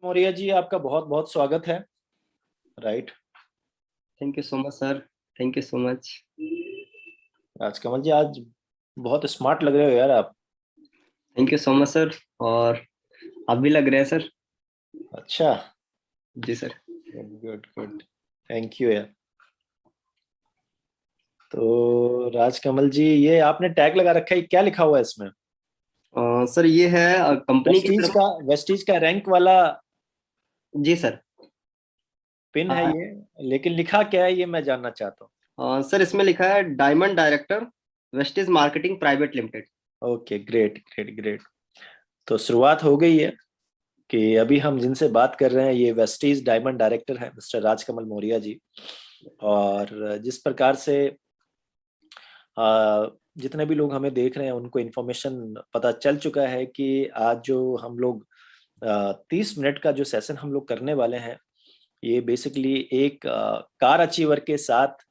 मौर्य जी, आपका बहुत बहुत स्वागत है। Right. Thank you so much sir. Thank you so much. Rajkamal ji, आज बहुत स्मार्ट लग रहे हो यार आप। Thank you so much sir. और आप भी लग रहे हैं सर। अच्छा। जी sir. Good good good. Thank you यार। तो राजकमल जी, ये आपने टैग लगा रखा है, क्या लिखा हुआ है इसमें? सर ये है कंपनी की वेस्टीज तरफ। का वेस्टीज का रैंक वाला जी सर। पिन है ये, लेकिन लिखा क्या है ये मैं जानना चाहता हूँ। सर इसमें लिखा है diamond director wastage marketing private limited. Okay, great great great. तो शुरुआत हो गई है कि अभी हम जिनसे बात कर रहे हैं ये वेस्टीज डायमंड डायरेक्टर है मिस्टर राजकमल मौर्य जी। और जिस प्रकार से जितने भी लोग हमें देख रहे हैं उनको इन्फॉर्मेशन पता चल चुका है कि आज जो हम लोग 30 मिनट का जो सेशन हम लोग करने वाले हैं, ये बेसिकली एक कार अचीवर के साथ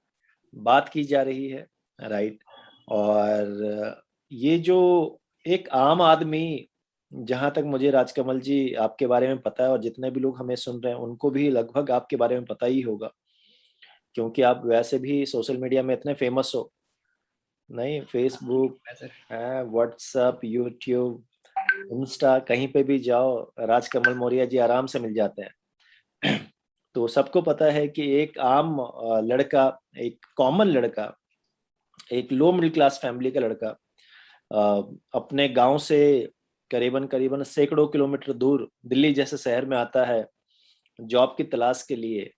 बात की जा रही है। राइट। और ये जो एक आम आदमी, जहां तक मुझे राजकमल जी आपके बारे में पता है और जितने भी लोग हमें सुन रहे हैं उनको भी लगभग आपके बारे में पता ही होगा, क्योंकि आप वैसे भी सोशल मीडिया में इतने फेमस हो। नहीं, फेसबुक सर। है, व्हाट्सएप, यूट्यूब, इंस्टा, कहीं पे भी जाओ राजकमल मौर्य जी आराम से मिल जाते हैं। तो सबको पता है कि एक आम लड़का, एक कॉमन लड़का, एक लो मिडिल क्लास फैमिली का लड़का अपने गांव से करीबन करीबन सैकड़ों किलोमीटर दूर दिल्ली जैसे शहर में आता है जॉब की तलाश के लिए।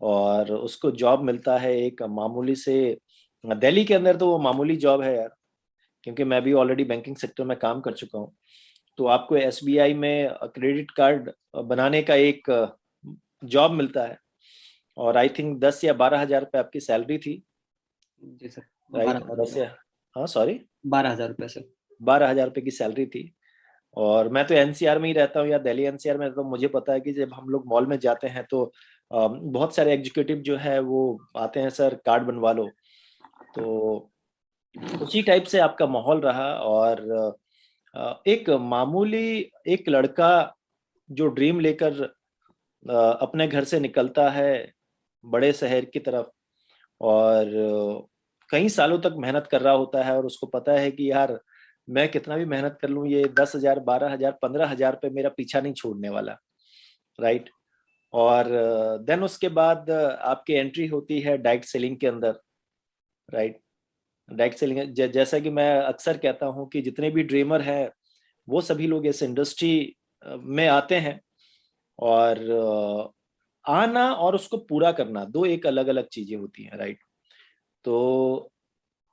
और उसको जॉब मिलता है एक मामूली से, दिल्ली के अंदर तो वो मामूली जॉब है यार, क्योंकि मैं भी ऑलरेडी बैंकिंग सेक्टर में काम कर चुका हूँ। तो आपको एसबीआई में क्रेडिट कार्ड बनाने का एक जॉब मिलता है, और आई थिंक 10 या 12 हजार रुपये आपकी सैलरी थी। जी सर। राइट, 12,000 रुपये। हाँ सॉरी, 12,000 रुपये सर। 12 हजार रुपये की सैलरी थी। और मैं तो एनसीआर में ही रहता हूँ या दिल्ली एनसीआर में, तो मुझे पता है कि जब हम लोग मॉल में जाते हैं तो बहुत सारे एग्जीक्यूटिव जो है वो आते हैं, सर कार्ड बनवा लो। तो उसी टाइप से आपका माहौल रहा। और एक मामूली एक लड़का जो ड्रीम लेकर अपने घर से निकलता है बड़े शहर की तरफ, और कई सालों तक मेहनत कर रहा होता है, और उसको पता है कि यार मैं कितना भी मेहनत कर लूं ये 10 हजार, 12 हजार, 15 हजार पे मेरा पीछा नहीं छोड़ने वाला। राइट। और देन उसके बाद आपकी एंट्री होती है डायरेक्ट सेलिंग के अंदर। राइट। डायरेक्ट सेलिंग, जैसा कि मैं अक्सर कहता हूँ कि जितने भी ड्रीमर हैं वो सभी लोग इस इंडस्ट्री में आते हैं। और आना और उसको पूरा करना दो एक अलग अलग चीजें होती हैं। राइट। तो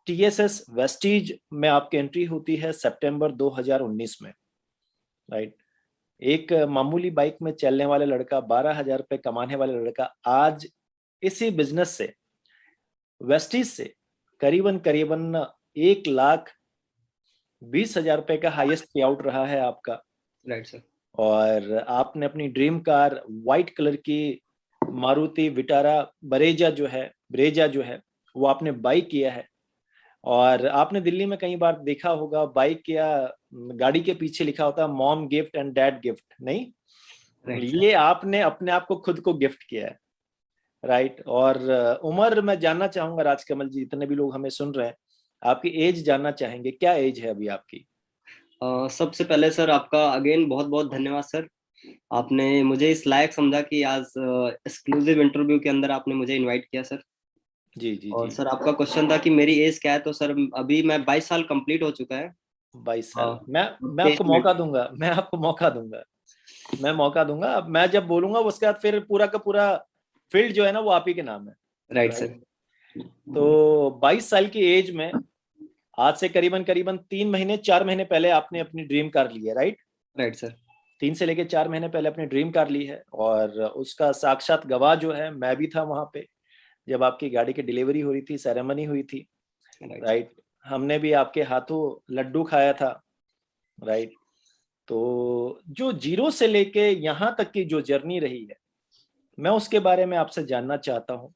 टीएसएस वेस्टीज में आपकी एंट्री होती है सितंबर 2019 में। राइट। एक मामूली बाइक में चलने वाले लड़का, 12 हजार रुपये कमाने वाले लड़का, आज इसी बिजनेस से, वेस्टीज से, करीबन करीबन 1,20,000 रुपये का हाईएस्ट पे आउट रहा है आपका। Right sir. और आपने अपनी ड्रीम कार व्हाइट कलर की मारुति विटारा ब्रेजा जो है वो आपने बाई किया है। और आपने दिल्ली में कई बार देखा होगा बाइक या गाड़ी के पीछे लिखा होता है mom gift and dad gift, नहीं? Right sir. ये आपने अपने आप को खुद को गिफ्ट किया है। राइट। और उम्र मैं जानना चाहूंगा राजकमल जी, जितने भी लोग हमें सुन रहे हैं आपकी एज जानना चाहेंगे, क्या एज है अभी आपकी? सबसे पहले सर आपका अगेन बहुत बहुत धन्यवाद सर। आपने मुझे इस लायक समझा कि आज एक्सक्लूसिव इंटरव्यू के अंदर आपने मुझे इनवाइट किया सर। जी जी और जी। सर आपका क्वेश्चन था कि मेरी एज क्या है, तो सर अभी मैं 22 साल कंप्लीट हो चुका है। 22 साल। हाँ। मैं आपको 23 मिनट। मौका दूंगा, मैं मौका दूंगा। अब मैं जब बोलूंगा उसके बाद फिर पूरा का पूरा फील्ड जो है ना वो आप ही के नाम है। Right right. सर। तो 22 साल की एज में आज से करीबन करीबन 3 महीने 4 महीने पहले आपने अपनी ड्रीम कार ली है। राइट। Right sir. 3 से लेकर 4 महीने पहले अपनी ड्रीम कार ली है, और उसका साक्षात गवाह जो है मैं भी था वहां पे जब आपकी गाड़ी की डिलीवरी हो रही थी, सेरेमनी हुई थी। Right sir. राइट। हमने भी आपके हाथों लड्डू खाया था। राइट। तो जो जीरो से लेके यहाँ तक की जो जर्नी रही है, मैं उसके बारे में आपसे जानना चाहता हूँ।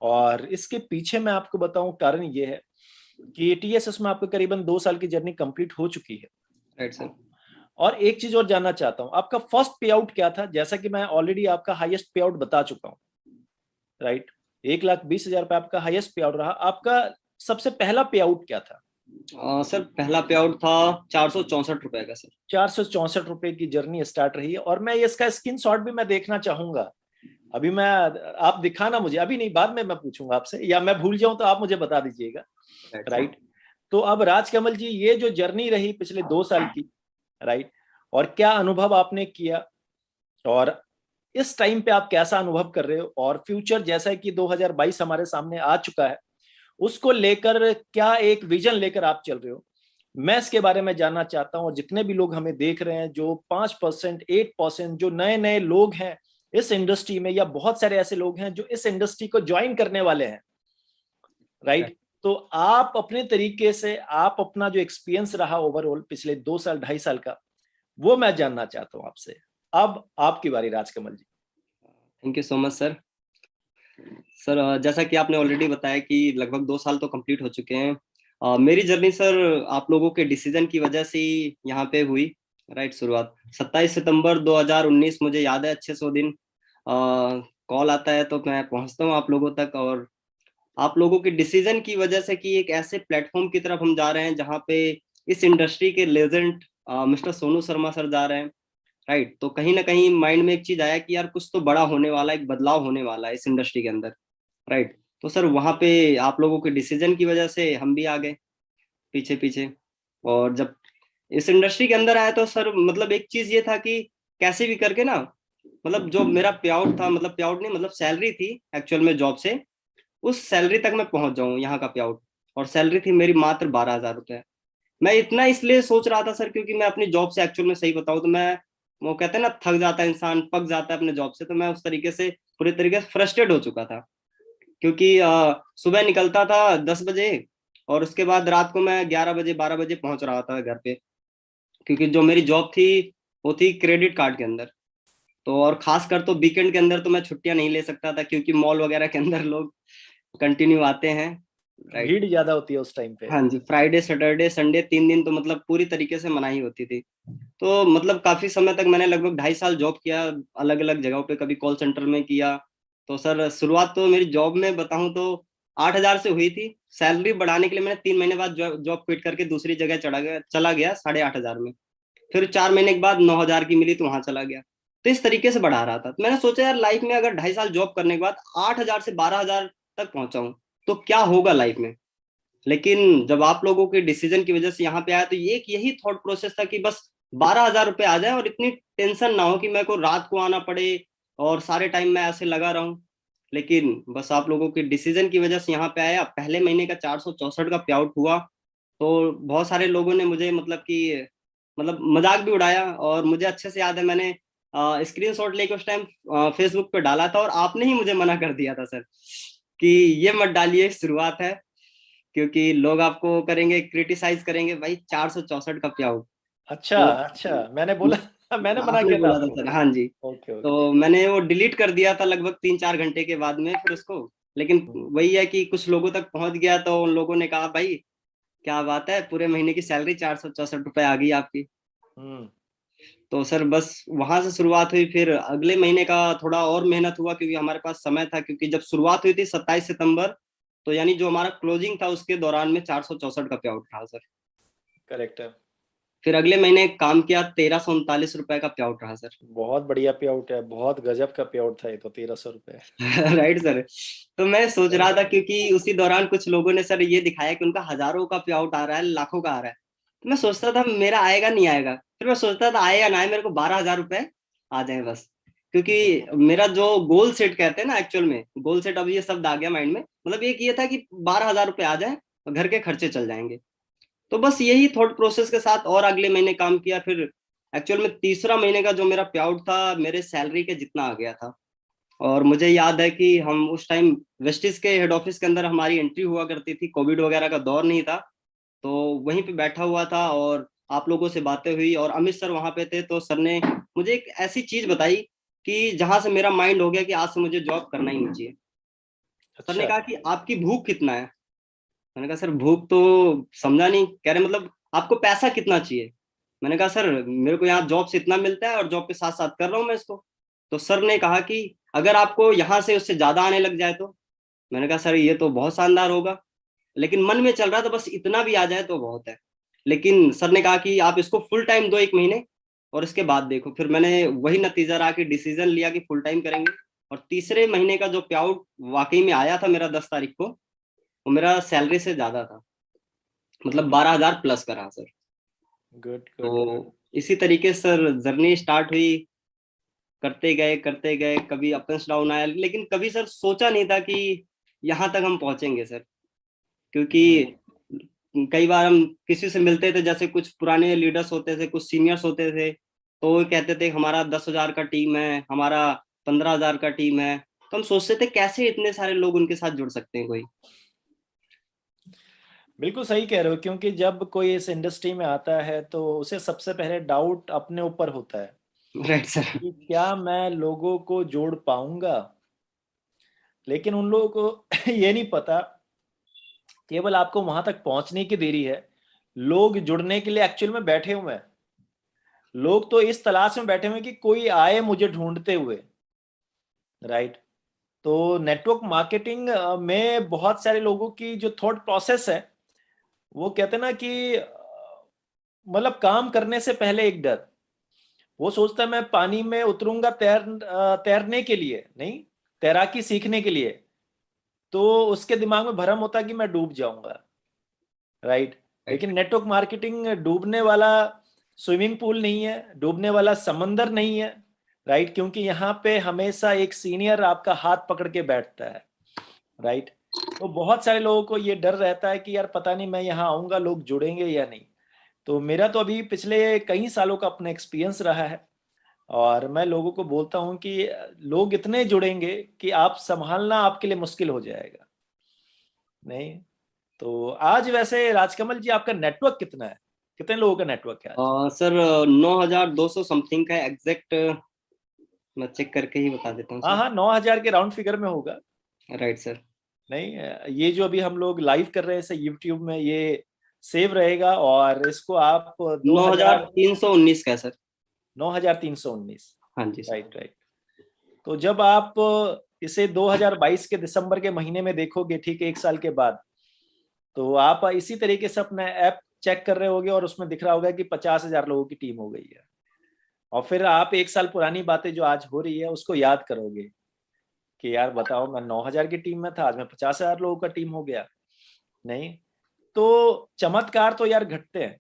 और इसके पीछे मैं आपको बताऊं, कारण ये है कि टीएसएस में आपको करीबन 2 साल की जर्नी कंप्लीट हो चुकी है। Right sir. और एक चीज और जानना चाहता हूँ, आपका फर्स्ट पे आउट क्या था? जैसा कि मैं ऑलरेडी आपका हाईएस्ट पे आउट बता चुका हूँ, राइट? 1,20,000 रुपये आपका हाईएस्ट पे आउट रहा। आपका सबसे पहला पे आउट क्या था? सर पहला पे आउट था 464 रुपए का सर। 464 रुपए की जर्नी स्टार्ट रही है, और मैं इसका स्क्रीनशॉट भी मैं देखना चाहूंगा। अभी मैं, आप दिखाना मुझे, अभी नहीं, बाद में मैं पूछूंगा आपसे, या मैं भूल जाऊं तो आप मुझे बता दीजिएगा, राइट? तो अब राजकमल जी, ये जो जर्नी रही पिछले 2 साल की, राइट, और क्या अनुभव आपने किया, और इस टाइम पे आप कैसा अनुभव कर रहे हो, और फ्यूचर जैसा कि 2022 हमारे सामने आ चुका है, उसको लेकर क्या एक विजन लेकर आप चल रहे हो, मैं इसके बारे में जानना चाहता हूं। और जितने भी लोग हमें देख रहे हैं, जो 5%, 8% जो नए नए लोग हैं इस इंडस्ट्री में, या बहुत सारे ऐसे लोग हैं जो इस इंडस्ट्री को ज्वाइन करने वाले हैं, राइट, तो आप अपने तरीके से, आप अपना जो एक्सपीरियंस रहा ओवरऑल पिछले 2 साल 2.5 साल का, वो मैं जानना चाहता हूं आपसे। अब आपकी बारी Rajkamal ji. Thank you so much sir. Sir जैसा कि आपने ऑलरेडी बताया कि लगभग 2 साल तो कंप्लीट हो चुके हैं। मेरी जर्नी सर आप लोगों के डिसीजन की वजह से ही यहाँ पे हुई, राइट। शुरुआत 27 सितंबर 2019, मुझे याद है अच्छे से वो दिन। कॉल आता है तो मैं पहुंचता हूँ आप लोगों तक, और आप लोगों के डिसीजन की वजह से कि एक ऐसे प्लेटफॉर्म की तरफ हम जा रहे हैं जहाँ पे इस इंडस्ट्री के legend mister Sonu Sharma sir जा रहे हैं, राइट। तो कहीं ना कहीं माइंड में एक चीज आया कि यार कुछ तो बड़ा होने वाला है, एक बदलाव होने वाला है इस इंडस्ट्री के अंदर, राइट। तो सर वहां पे आप लोगों के डिसीजन की वजह से हम भी आ गए पीछे पीछे। और जब इस इंडस्ट्री के अंदर आया तो सर मतलब एक चीज ये था कि कैसे भी करके ना, मतलब जो मेरा पे आउट था, मतलब पे आउट नहीं, मतलब सैलरी थी एक्चुअल में जॉब से, उस सैलरी तक मैं पहुंच जाऊं यहाँ का पे आउट। और सैलरी थी मेरी मात्र 12,000 रुपए। मैं इतना इसलिए सोच रहा था सर क्योंकि मैं अपनी जॉब से एक्चुअल में सही बताऊं तो मैं, वो कहते हैं ना, थक जाता है इंसान, पक जाता है अपने जॉब से, तो मैं उस तरीके से पूरे तरीके से फ्रस्ट्रेट हो चुका था। क्योंकि सुबह निकलता था 10 बजे, और उसके बाद रात को मैं 11 बजे 12 बजे पहुंच रहा था घर पे। क्योंकि जो मेरी जॉब थी वो थी क्रेडिट कार्ड के अंदर। तो और खासकर तो वीकेंड के अंदर तो मैं छुट्टियां नहीं ले सकता था क्योंकि मॉल वगैरह के अंदर लोग कंटिन्यू आते हैं, राइट। भीड़ ज्यादा होती है उस टाइम पे। हाँ जी, फ्राइडे सैटरडे संडे 3 दिन तो मतलब पूरी तरीके से मनाही होती थी। तो मतलब काफी समय तक मैंने लगभग 2.5 साल जॉब किया, अलग अलग जगहों पे, कभी कॉल सेंटर में किया। तो सर शुरुआत तो मेरी जॉब में बताऊं तो 8,000 से हुई थी। सैलरी बढ़ाने के लिए मैंने 3 महीने बाद जॉब क्विट करके दूसरी जगह चला गया 8,500 में। फिर 4 महीने के बाद 9,000 की मिली तो वहां चला गया। तो इस तरीके से बढ़ा रहा था। तो मैंने सोचा यार लाइफ में अगर 2.5 साल जॉब करने के बाद 8,000 से 12,000 तक पहुंचाऊं तो क्या होगा लाइफ में। लेकिन जब आप लोगों के डिसीजन की वजह से यहाँ पे आया तो ये यही थॉट प्रोसेस था कि बस 12,000 रुपये आ जाए और इतनी टेंशन ना हो कि मेरे को रात को आना पड़े और सारे टाइम मैं ऐसे लगा रहूं। लेकिन बस आप लोगों के डिसीजन की वजह से यहाँ पे आया। पहले महीने का 464 का पे आउट हुआ। तो बहुत सारे लोगों ने मुझे मतलब कि मतलब मजाक भी उड़ाया, और मुझे अच्छे से याद है मैंने स्क्रीन शॉट लेके उस टाइम फेसबुक पे डाला था, और आपने ही मुझे मना कर दिया था सर कि ये मत डालिए, शुरुआत है, क्योंकि लोग आपको करेंगे, क्रिटिसाइज करेंगे। भाई 464 का क्या हो। अच्छा तो अच्छा, मैंने बोला मैंने मना आपने किया था बोला था आपको? सर, हाँ जी। Okay okay. तो मैंने वो डिलीट कर दिया था लगभग 3-4 घंटे के बाद में फिर उसको। लेकिन वही है कि कुछ लोगों तक पहुंच गया तो उन लोगों ने कहा भाई क्या बात है, पूरे महीने की सैलरी 464 रुपए आ गई आपकी। हम्म। तो सर बस वहां से शुरुआत हुई। फिर अगले महीने का थोड़ा और मेहनत हुआ क्योंकि हमारे पास समय था, क्योंकि जब शुरुआत हुई थी 27 सितंबर, तो यानी जो हमारा क्लोजिंग था उसके दौरान में 464 का पे आउट रहा सर। करेक्ट है। फिर अगले महीने काम किया, 1,339 रुपए का पे आउट रहा सर। बहुत बढ़िया पे आउट है, बहुत गजब का पे आउट था ये तो, 1,300 रुपए। Right sir. तो मैं सोच रहा राइट। था क्योंकि उसी दौरान कुछ लोगों ने सर ये दिखाया कि उनका हजारों का पे आउट आ रहा है, लाखों का आ रहा है। तो मैं सोचता था मेरा आएगा नहीं आएगा, फिर मैं सोचता था आएगा ना आए, मेरे को 12,000 रुपए आ जाए बस। क्योंकि मेरा जो गोल सेट कहते हैं ना, एक्चुअल में गोल सेट, अब ये शब्द आ गया माइंड में, मतलब एक ये था कि 12,000 रुपए आ जाए और घर के खर्चे चल जाएंगे। तो बस यही थॉट प्रोसेस के साथ और अगले महीने काम किया। फिर एक्चुअल में तीसरा महीने का जो मेरा पे आउट था मेरे सैलरी के जितना आ गया था। और मुझे याद है कि हम उस टाइम वेस्टिज के हेड ऑफिस के अंदर हमारी एंट्री हुआ करती थी, कोविड वगैरह का दौर नहीं था। तो वहीं पे बैठा हुआ था और आप लोगों से बातें हुई, और अमित सर वहां पे थे। तो सर ने मुझे एक ऐसी चीज बताई कि जहां से मेरा माइंड हो गया कि आज से मुझे जॉब करना ही नहीं चाहिए। सर ने अच्छा। कहा कि आपकी भूख कितना है। मैंने कहा सर भूख तो समझा नहीं, कह रहे मतलब आपको पैसा कितना चाहिए। मैंने कहा सर मेरे को यहाँ जॉब से इतना मिलता है और जॉब के साथ साथ कर रहा हूँ मैं इसको। तो सर ने कहा कि अगर आपको यहाँ से उससे ज्यादा आने लग जाए तो। मैंने कहा सर ये तो बहुत शानदार होगा, लेकिन मन में चल रहा था बस इतना भी आ जाए तो बहुत है। लेकिन सर ने कहा कि आप इसको फुल टाइम दो 1 महीने और इसके बाद देखो। फिर मैंने वही नतीजा रहा कि डिसीजन लिया कि फुल टाइम करेंगे। और तीसरे महीने का जो पे आउट वाकई में आया था मेरा 10 तारीख को, वो मेरा सैलरी से ज्यादा था, मतलब 12,000 प्लस का रहा सर। Good good good. तो इसी तरीके से सर जर्नी स्टार्ट हुई, करते गए, कभी अप एंड डाउन आया, लेकिन कभी सर सोचा नहीं था कि यहाँ तक हम पहुंचेंगे सर। क्योंकि कई बार हम किसी से मिलते थे, जैसे कुछ पुराने लीडर्स होते थे, कुछ सीनियर्स होते थे, तो वो कहते थे हमारा 10,000 का टीम है, हमारा 15,000 का टीम है। तो हम सोचते थे कैसे इतने सारे लोग उनके साथ जुड़ सकते हैं कोई। बिल्कुल सही कह रहे हो, क्योंकि जब कोई इस इंडस्ट्री में आता है तो उसे सबसे पहले डाउट अपने ऊपर होता है राइट सर। कि क्या मैं लोगों को जोड़ पाऊंगा। लेकिन उन लोगों को ये नहीं पता, केवल आपको वहां तक पहुंचने की देरी है। लोग जुड़ने के लिए एक्चुअल में बैठे हुए हैं। लोग तो इस तलाश में बैठे हुए हैं कि कोई आए मुझे ढूंढते हुए। राइट। तो नेटवर्क मार्केटिंग में बहुत सारे लोगों की जो थॉट प्रोसेस है, वो कहते हैं ना कि मतलब काम करने से पहले एक डर। वो सोचता है मैं पानी में उतरूंगा तैरने के लिए नहीं, तैराकी सीखने के लिए। तो उसके दिमाग में भ्रम होता है कि मैं डूब जाऊंगा। राइट। राइट। लेकिन नेटवर्क मार्केटिंग डूबने वाला स्विमिंग पूल नहीं है, डूबने वाला समंदर नहीं है। राइट, क्योंकि यहाँ पे हमेशा एक सीनियर आपका हाथ पकड़ के बैठता है। राइट। तो बहुत सारे लोगों को ये डर रहता है कि यार पता नहीं मैं यहाँ आऊंगा लोग जुड़ेंगे या नहीं। तो मेरा तो अभी पिछले कई सालों का अपना एक्सपीरियंस रहा है, और मैं लोगों को बोलता हूँ कि लोग इतने जुड़ेंगे कि आप संभालना आपके लिए मुश्किल हो जाएगा। नहीं। तो आज वैसे राजकमल जी आपका नेटवर्क कितना है, कितने लोगों का नेटवर्क है आज? सर 9,200 समथिंग का एग्जैक्ट मैं चेक करके ही बता देता हूँ हाँ सर। हाँ, 9,000 के राउंड फिगर में होगा। Right sir. नहीं, ये जो अभी हम लोग लाइव कर रहे हैं इसे यूट्यूब में ये सेव रहेगा, और इसको आप नौ 2000, हजार तीन सौ उन्नीस का है सर। 9,319। हाँ जी सर। Right right. तो जब आप इसे 2022 के दिसंबर के महीने में देखोगे, ठीक है, एक साल के बाद, तो आप इसी तरीके से अपना ऐप चेक कर रहे होगे और उसमें दिख रहा होगा कि 50,000 लोगों की टीम हो गई है। और फिर आप एक साल पुरानी बातें जो आज हो रही है उसको याद करोगे कि यार बताओ, मैं 9,000 की टीम में था, आज मैं 50,000 लोगों का टीम हो गया। नहीं। तो चमत्कार तो यार घटते हैं।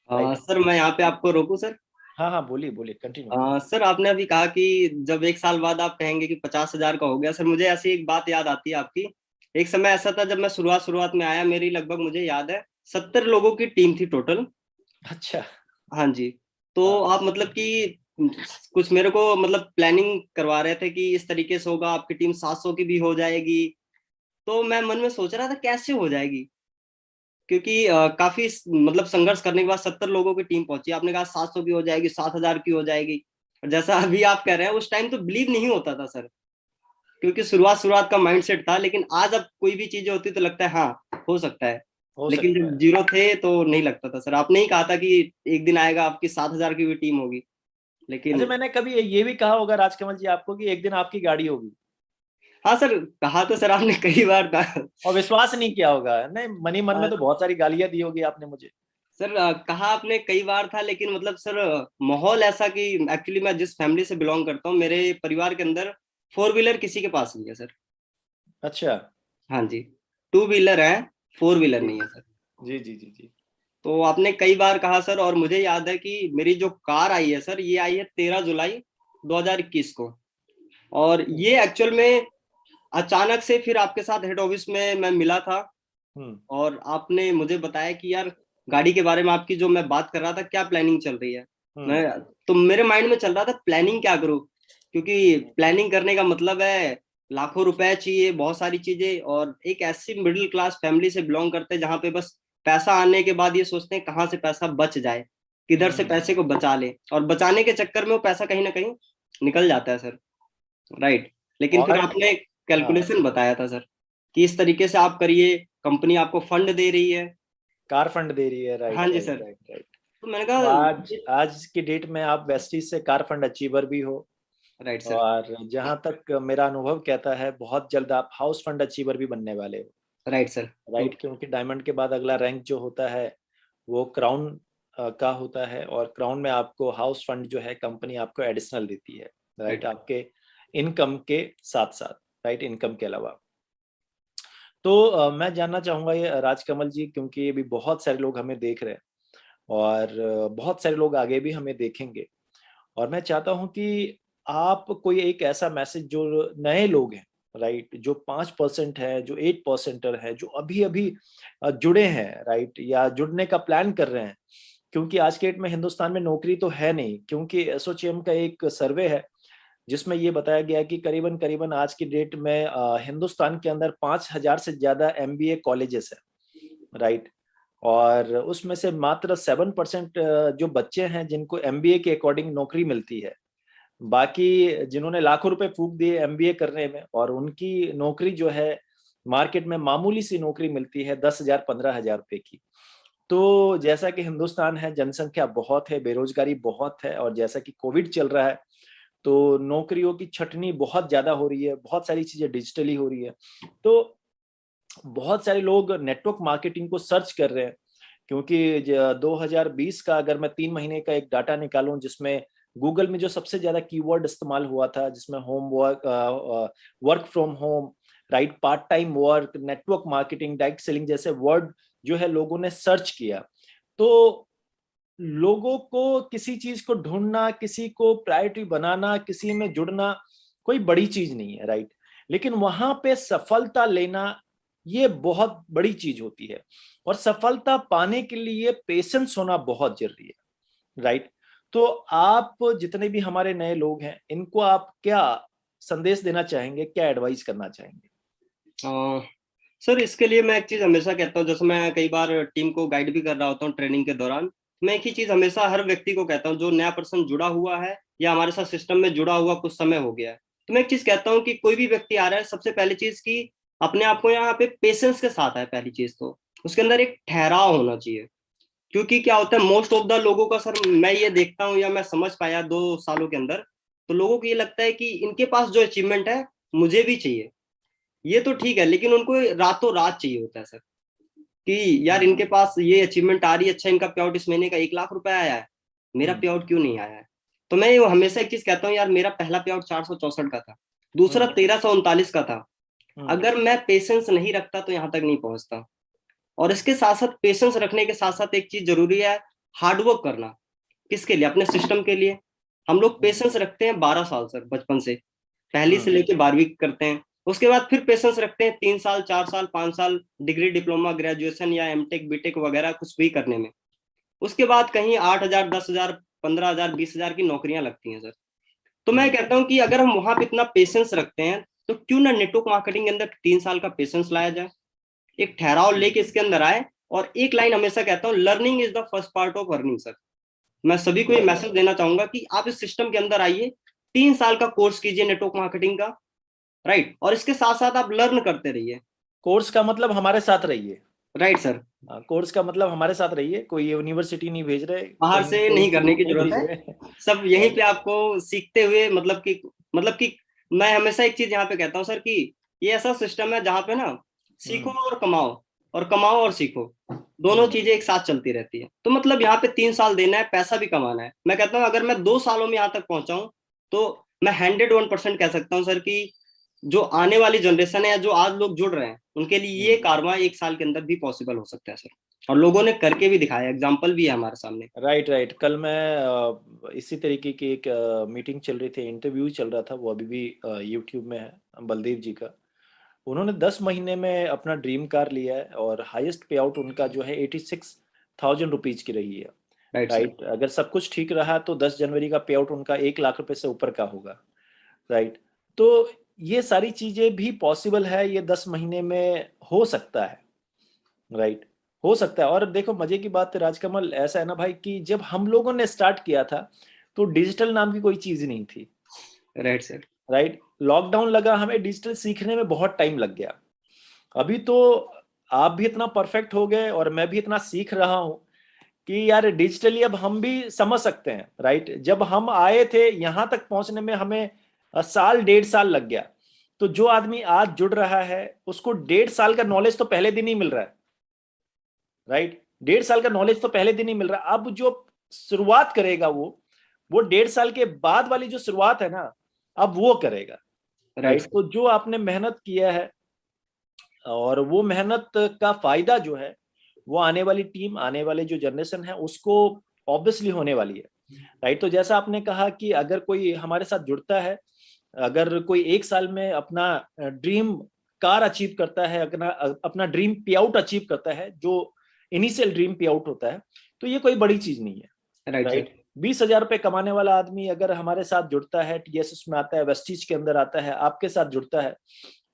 राइट। सर मैं यहाँ पे आपको रोकूं सर। हाँ हाँ, बोलिए बोलिए, कंटिन्यू कीजिए। सर आपने अभी कहा कि जब 1 साल बाद आप कहेंगे कि 50,000 का हो गया, सर मुझे ऐसी एक बात याद आती है आपकी। एक समय ऐसा था जब मैं शुरुआत शुरुआत में आया, मेरी लगभग मुझे याद है 70 लोगों की टीम थी टोटल। अच्छा। हाँ जी। तो हाँ। आप मतलब कि कुछ मेरे को मतलब प्लानिंग करवा रहे थे कि इस तरीके से होगा, आपकी टीम 700 की भी हो जाएगी। तो मैं मन में सोच रहा था कैसे हो जाएगी, क्योंकि काफी मतलब संघर्ष करने के बाद 70 लोगों की टीम पहुंची। आपने कहा 700 की हो जाएगी, 7,000 की हो जाएगी। और जैसा अभी आप कह रहे हैं, उस टाइम तो बिलीव नहीं होता था सर, क्योंकि शुरुआत शुरुआत का माइंडसेट था। लेकिन आज अब कोई भी चीजें होती तो लगता है हाँ हो सकता है। हो लेकिन सकता जब है। जीरो थे तो नहीं लगता था सर। आपने ही कहा था कि एक दिन आएगा आपकी 7,000 की भी टीम होगी, अच्छा, लेकिन। मैंने कभी ये भी कहा होगा राजकमल जी आपको कि एक दिन आपकी गाड़ी होगी, हाँ सर, कहा तो सर आपने कई बार था। और विश्वास नहीं किया होगा? नहीं, मनी मन में तो बहुत सारी गालियां दी होगी आपने मुझे। सर कहा आपने कई बार था, लेकिन मतलब सर माहौल ऐसा कि एक्चुअली मैं जिस फैमिली से बिलोंग करता हूँ, मेरे परिवार के अंदर 4 व्हीलर किसी के पास नहीं है सर। अच्छा। हाँ जी। 2 व्हीलर है, 4 व्हीलर जी नहीं है सर। जी जी जी जी। तो आपने कई बार कहा सर, और मुझे याद है कि मेरी जो कार आई है सर, ये आई है 13 जुलाई 2021 को। और हम्म ये एक्चुअल में अचानक से फिर आपके साथ हेड ऑफिस में मैं मिला था। हम्म और आपने मुझे बताया कि यार गाड़ी के बारे में आपकी जो मैं बात कर रहा था, क्या प्लानिंग चल रही है। हम्म मैं तो मेरे माइंड में चल रहा था प्लानिंग क्या करूं, क्योंकि प्लानिंग करने का मतलब है लाखों रुपए चाहिए, बहुत सारी चीजें। और एक ऐसी मिडिल क्लास फैमिली से बिलोंग करते हैं जहां पे बस पैसा आने के बाद ये सोचते हैं कहाँ से पैसा बच जाए, किधर से हम्म। पैसे को बचा ले, और बचाने के चक्कर में वो पैसा कहीं ना कहीं निकल जाता है सर। राइट। लेकिन फिर और आपने हाँ, कैलकुलेशन बताया था सर कि इस तरीके से आप करिए, कंपनी आपको फंड दे रही है। कार फंड दे रही है, हाँ राइट जी राइट सर। Right right. तो मैंने तो कहा आज आज की डेट में आप वेस्टीज से कार फंड अचीवर भी हो, राइट सर। और जहां तक मेरा अनुभव कहता है बहुत जल्द आप हाउस फंड अचीवर भी बनने वाले हो। Right sir. तो राइट, क्योंकि डायमंड के बाद अगला रैंक जो होता है वो क्राउन का होता है, और क्राउन में आपको हाउस फंड जो है कंपनी आपको एडिशनल देती है। Right, right. आपके इनकम के साथ साथ, राइट, इनकम के अलावा। तो मैं जानना चाहूंगा ये राजकमल जी, क्योंकि अभी बहुत सारे लोग हमें देख रहे हैं, और बहुत सारे लोग आगे भी हमें देखेंगे, और मैं चाहता हूं कि आप कोई एक ऐसा मैसेज जो नए लोग हैं, राइट, जो 5% है, जो 8%er है, जो अभी अभी जुड़े हैं, राइट, या जुड़ने का प्लान कर रहे हैं, क्योंकि आज के डेट में हिंदुस्तान में नौकरी तो है नहीं, क्योंकि एसोचैम का एक सर्वे है जिसमें ये बताया गया है कि करीबन करीबन आज की डेट में हिंदुस्तान के अंदर 5,000 से ज्यादा एमबीए कॉलेजेस है, राइट, और उसमें से मात्र 7% जो बच्चे हैं जिनको एमबीए के अकॉर्डिंग नौकरी मिलती है। बाकी जिन्होंने लाखों रुपए फूंक दिए एमबीए करने में, और उनकी नौकरी जो है मार्केट में मामूली सी नौकरी मिलती है 10,000 15,000 रुपए की। तो जैसा कि हिंदुस्तान है, जनसंख्या बहुत है, बेरोजगारी बहुत है, और जैसा कि कोविड चल रहा है, तो नौकरियों की छटनी बहुत ज्यादा हो रही है, बहुत सारी चीजें डिजिटली हो रही है। तो बहुत सारे लोग नेटवर्क मार्केटिंग को सर्च कर रहे हैं, क्योंकि 2020 का अगर मैं 3 महीने का एक डाटा निकालूं, जिसमें गूगल में जो सबसे ज्यादा कीवर्ड इस्तेमाल हुआ था, जिसमें home work, work from home, right, part time work, network marketing, direct selling जैसे वर्ड जो है लोगों ने सर्च किया। तो लोगों को किसी चीज को ढूंढना, किसी को प्रायोरिटी बनाना, किसी में जुड़ना कोई बड़ी चीज नहीं है, राइट, लेकिन वहां पे सफलता लेना ये बहुत बड़ी चीज होती है, और सफलता पाने के लिए पेशेंस होना बहुत जरूरी है, राइट। तो आप जितने भी हमारे नए लोग हैं, इनको आप क्या संदेश देना चाहेंगे, क्या एडवाइस करना चाहेंगे? सर इसके लिए मैं एक चीज हमेशा कहता हूँ, जैसे मैं कई बार टीम को गाइड भी कर रहा होता हूँ ट्रेनिंग के दौरान, मैं एक ही चीज हमेशा हर व्यक्ति को कहता हूँ जो नया पर्सन जुड़ा हुआ है या हमारे साथ सिस्टम में जुड़ा हुआ कुछ समय हो गया है, तो मैं एक चीज कहता हूँ कि कोई भी व्यक्ति आ रहा है, सबसे पहली चीज की अपने आप को यहाँ पे पेशेंस के साथ है। पहली चीज तो उसके अंदर एक ठहराव होना चाहिए, क्योंकि क्या होता है मोस्ट ऑफ द लोगों का, सर मैं ये देखता हूँ या मैं समझ पाया 2 सालों के अंदर, तो लोगों को ये लगता है कि इनके पास जो अचीवमेंट है मुझे भी चाहिए। ये तो ठीक है, लेकिन उनको रातों रात चाहिए होता है सर, कि यार इनके पास ये अचीवमेंट आ रही है, अच्छा इनका पे आउट इस महीने का 1 लाख रुपए आया है, मेरा पे आउट क्यों नहीं आया है? तो मैं ये हमेशा एक चीज कहता हूँ, यार मेरा पहला पे आउट 464 का था, दूसरा 1339 का था। अगर मैं पेशेंस नहीं रखता तो यहाँ तक नहीं पहुंचता। और इसके साथ साथ पेशेंस रखने के साथ साथ एक चीज जरूरी है, हार्डवर्क करना। किसके लिए? अपने सिस्टम के लिए। हम लोग पेशेंस रखते हैं 12 साल सर, बचपन से, पहली से लेके 12वीं करते हैं। उसके बाद फिर पेशेंस रखते हैं 3 साल 4 साल 5 साल डिग्री डिप्लोमा ग्रेजुएशन या एमटेक बीटेक वगैरह कुछ भी करने में। उसके बाद कहीं 8,000 10,000 15,000 20,000 की नौकरियां लगती हैं सर। तो मैं कहता हूँ कि अगर हम वहां पे इतना पेशेंस रखते हैं, तो क्यों ना नेटवर्क मार्केटिंग के अंदर 3 साल का पेशेंस लाया जाए, एक ठहराव लेके इसके अंदर आए। और एक लाइन हमेशा कहता हूँ, learning is the first part of earning sir. मैं सभी को ये मैसेज देना चाहूंगा कि आप इस सिस्टम के अंदर आइए, 3 साल का कोर्स कीजिए नेटवर्क मार्केटिंग का, राइट, और इसके साथ साथ आप लर्न करते रहिए। कोर्स का मतलब हमारे साथ रहिए। Right sir. कोर्स का मतलब हमारे साथ रहिए, कोई यूनिवर्सिटी नहीं भेज रहे, बाहर कहीं से कोई नहीं करने की इंस्टीट्यूट नहीं जरूरत भेज है, रहे। सब यहीं पे राइट। आपको सीखते हुए, मतलब कि मैं हमेशा एक चीज यहाँ पे कहता हूँ सर, कि ये ऐसा सिस्टम है जहाँ पे ना सीखो और कमाओ, और कमाओ और सीखो, दोनों चीजें एक साथ चलती रहती है। तो मतलब यहाँ पे 3 साल देना है, पैसा भी कमाना है। मैं कहता हूँ अगर मैं 2 सालों में यहाँ तक पहुंचा हूँ, तो मैं 101% कह सकता हूँ सर कि जो आने वाली जनरेशन है या जो आज लोग जुड़ रहे हैं, उनके लिए ये कारवां 1 साल के अंदर भी पॉसिबल हो सकता है सर। और लोगों ने करके भी दिखाया, एग्जाम्पल भी है हमारे सामने। Right, right. कल मैं इसी तरीके की एक मीटिंग चल रही थी, इंटरव्यू चल रहा था, वो अभी भी यूट्यूब में है, बलदेव जी का। उन्होंने 10 महीने में अपना ड्रीम कार लिया है, और हाईएस्ट पे आउट उनका जो है 86,000 रुपीज की रही है। Right sir. राइट, अगर सब कुछ ठीक रहा तो 10 जनवरी का पे आउट उनका 1 लाख रुपए से ऊपर का होगा। राइट। तो ये सारी चीजें भी पॉसिबल है, ये 10 महीने में हो सकता है। राइट, हो सकता है। और देखो मजे की बात है राजकमल, ऐसा है ना भाई कि जब हम लोगों ने स्टार्ट किया था तो डिजिटल नाम की कोई चीज नहीं थी। Right sir. राइट, लॉकडाउन लगा, हमें डिजिटल सीखने में बहुत टाइम लग गया। अभी तो आप भी इतना परफेक्ट हो गए और मैं भी इतना सीख रहा हूं कि यार डिजिटली अब हम भी समझ सकते हैं, राइट। जब हम आए थे यहाँ तक पहुंचने में हमें साल 1.5 साल लग गया, तो जो आदमी आज जुड़ रहा है उसको 1.5 साल का नॉलेज तो पहले दिन ही मिल रहा है, राइट। 1.5 साल का नॉलेज तो पहले दिन ही मिल रहा है। अब जो शुरुआत करेगा वो 1.5 साल के बाद वाली जो शुरुआत है ना, अब वो करेगा, राइट राइट। सर। तो जो आपने मेहनत किया है और वो मेहनत का फायदा जो है वो आने वाली टीम, आने वाले जो जनरेशन है उसको ऑब्वियसली होने वाली है, राइट। तो जैसा आपने कहा कि अगर कोई हमारे साथ जुड़ता है, अगर कोई 1 साल में अपना ड्रीम कार अचीव करता है, अपना अपना ड्रीम पे आउट अचीव करता है, जो इनिशियल ड्रीम पे आउट होता है, तो ये कोई बड़ी चीज नहीं है, राइट सर। राइट। 20,000 रुपये कमाने वाला आदमी अगर हमारे साथ जुड़ता है, टीएसएस में आता है, वेस्टीज के अंदर आता है, आपके साथ जुड़ता है,